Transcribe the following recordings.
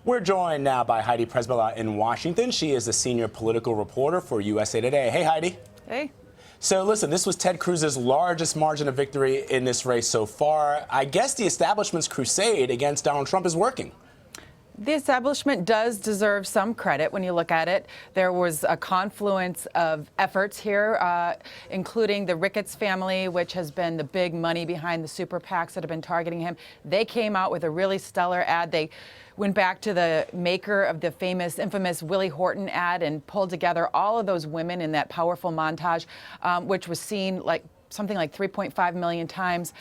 We're joined now by Heidi Przybyla in Washington. She is a senior political reporter for USA Today. Hey, Heidi. Hey. So listen, this was Ted Cruz's largest margin of victory in this race so far. I guess the establishment's crusade against Donald Trump is working. The establishment does deserve some credit when you look at it. There was a confluence of efforts here, including the Ricketts family, which has been the big money behind the super PACs that have been targeting him. They came out with a really stellar ad. They went back to the maker of the infamous Willie Horton ad and pulled together all of those women in that powerful montage, which was seen like something like 3.5 million times.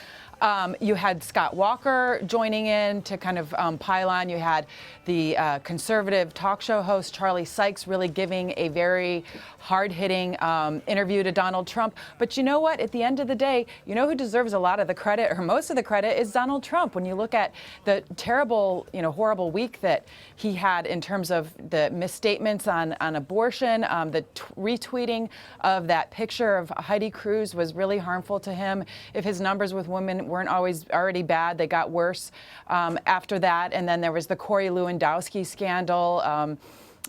You had Scott Walker joining in to kind of pile on. You had the conservative talk show host Charlie Sykes really giving a very hard-hitting interview to Donald Trump. But you know what? At the end of the day, you know who deserves a lot of the credit, or most of the credit, is Donald Trump. When you look at the terrible, horrible week that he had in terms of the misstatements on abortion, the retweeting of that picture of Heidi Cruz was really harmful to him. If his numbers with women weren't always already bad, they got worse after that. And then there was the Corey Lewandowski scandal,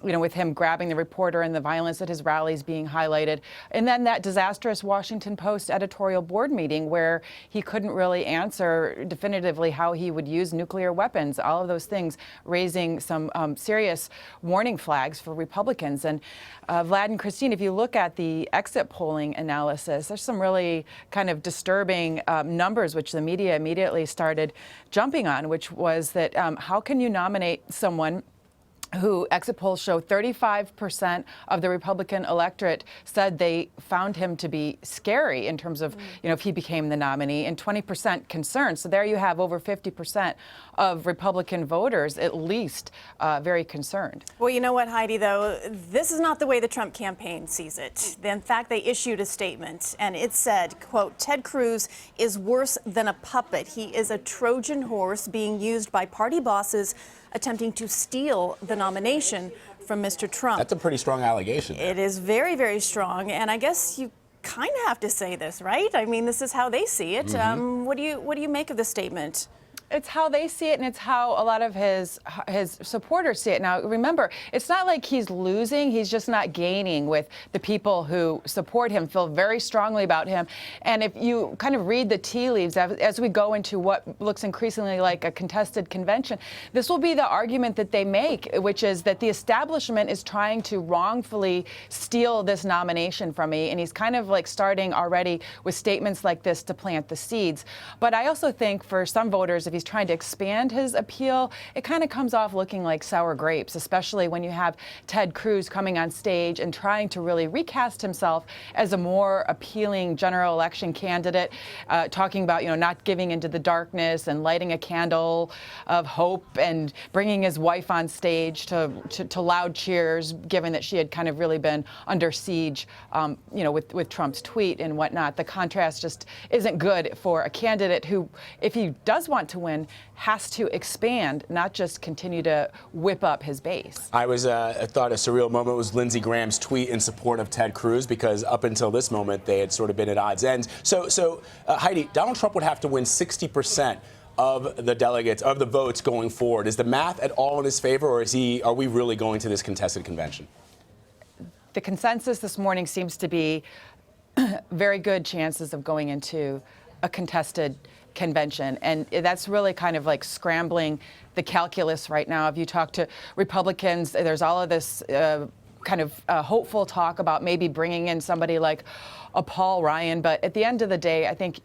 with him grabbing the reporter and the violence at his rallies being highlighted. And then that disastrous Washington Post editorial board meeting where he couldn't really answer definitively how he would use nuclear weapons. All of those things raising some serious warning flags for Republicans. And Vlad and Christine, if you look at the exit polling analysis, there's some really kind of disturbing numbers which the media immediately started jumping on, which was that how can you nominate someone who exit polls show 35% of the Republican electorate said they found him to be scary in terms of, if he became the nominee, and 20% concerned. So there you have over 50% of Republican voters, at least, very concerned. Well, you know what, Heidi, though? This is not the way the Trump campaign sees it. In fact, they issued a statement, and it said, quote, Ted Cruz is worse than a puppet. He is a Trojan horse being used by party bosses attempting to steal the nomination from Mr. Trump. That's a pretty strong allegation. It is very, very strong. And I guess you kind of have to say this, right? I mean, this is how they see it. What do you make of the statement? It's how they see it, and it's how a lot of his supporters see it. Now, remember, it's not like he's losing. He's just not gaining with the people who support him, feel very strongly about him. And if you kind of read the tea leaves as we go into what looks increasingly like a contested convention, this will be the argument that they make, which is that the establishment is trying to wrongfully steal this nomination from me. And he's kind of like starting already with statements like this to plant the seeds. But I also think for some voters, if he's trying to expand his appeal, it kind of comes off looking like sour grapes, especially when you have Ted Cruz coming on stage and trying to really recast himself as a more appealing general election candidate, talking about, not giving into the darkness and lighting a candle of hope and bringing his wife on stage to loud cheers, given that she had kind of really been under siege, with Trump's tweet and whatnot. The contrast just isn't good for a candidate who, if he does want to win, has to expand, not just continue to whip up his base. I thought a surreal moment was Lindsey Graham's tweet in support of Ted Cruz, because up until this moment they had sort of been at odds ends. So Heidi, Donald Trump would have to win 60% of the delegates, of the votes going forward. Is the math at all in his favor, or are we really going to this contested convention? The consensus this morning seems to be very good chances of going into a contested convention. And that's really kind of like scrambling the calculus right now. If you talk to Republicans, there's all of this kind of hopeful talk about maybe bringing in somebody like a Paul Ryan. But at the end of the day, I think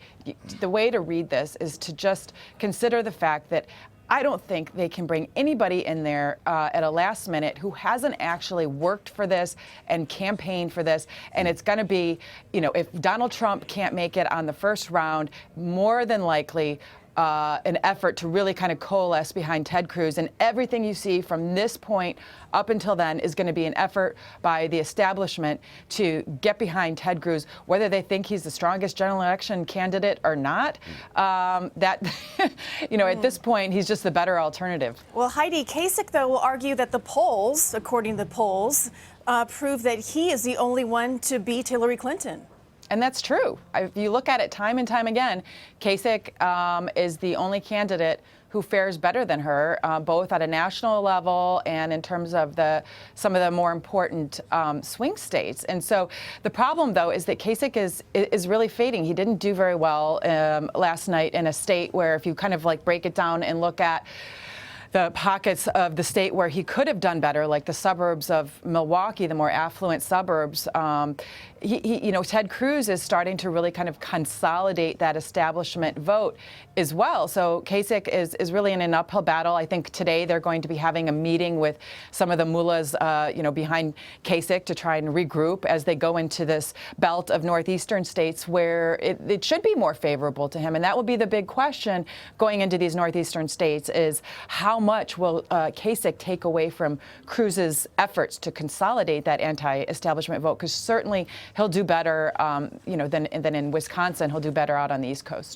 the way to read this is to just consider the fact that I don't think they can bring anybody in there at a last minute who hasn't actually worked for this and campaigned for this. And it's going to be, if Donald Trump can't make it on the first round, more than likely an effort to really kind of coalesce behind Ted Cruz. And everything you see from this point up until then is going to be an effort by the establishment to get behind Ted Cruz, whether they think he's the strongest general election candidate or not. At this point, he's just the better alternative. Well, Heidi, Kasich, though, will argue that the polls, according to the polls, prove that he is the only one to beat Hillary Clinton. And that's true. If you look at it time and time again, Kasich is the only candidate who fares better than her, both at a national level and in terms of some of the more important swing states. And so the problem, though, is that Kasich is really fading. He didn't do very well last night in a state where, if you kind of like break it down and look at the pockets of the state where he could have done better, like the suburbs of Milwaukee, the more affluent suburbs, Ted Cruz is starting to really kind of consolidate that establishment vote as well. So Kasich is really in an uphill battle. I think today they're going to be having a meeting with some of the mullahs, behind Kasich to try and regroup as they go into this belt of northeastern states where it should be more favorable to him. And that will be the big question going into these northeastern states: is how much will Kasich take away from Cruz's efforts to consolidate that anti-establishment vote? Because certainly he'll do better, than in Wisconsin. He'll do better out on the East Coast.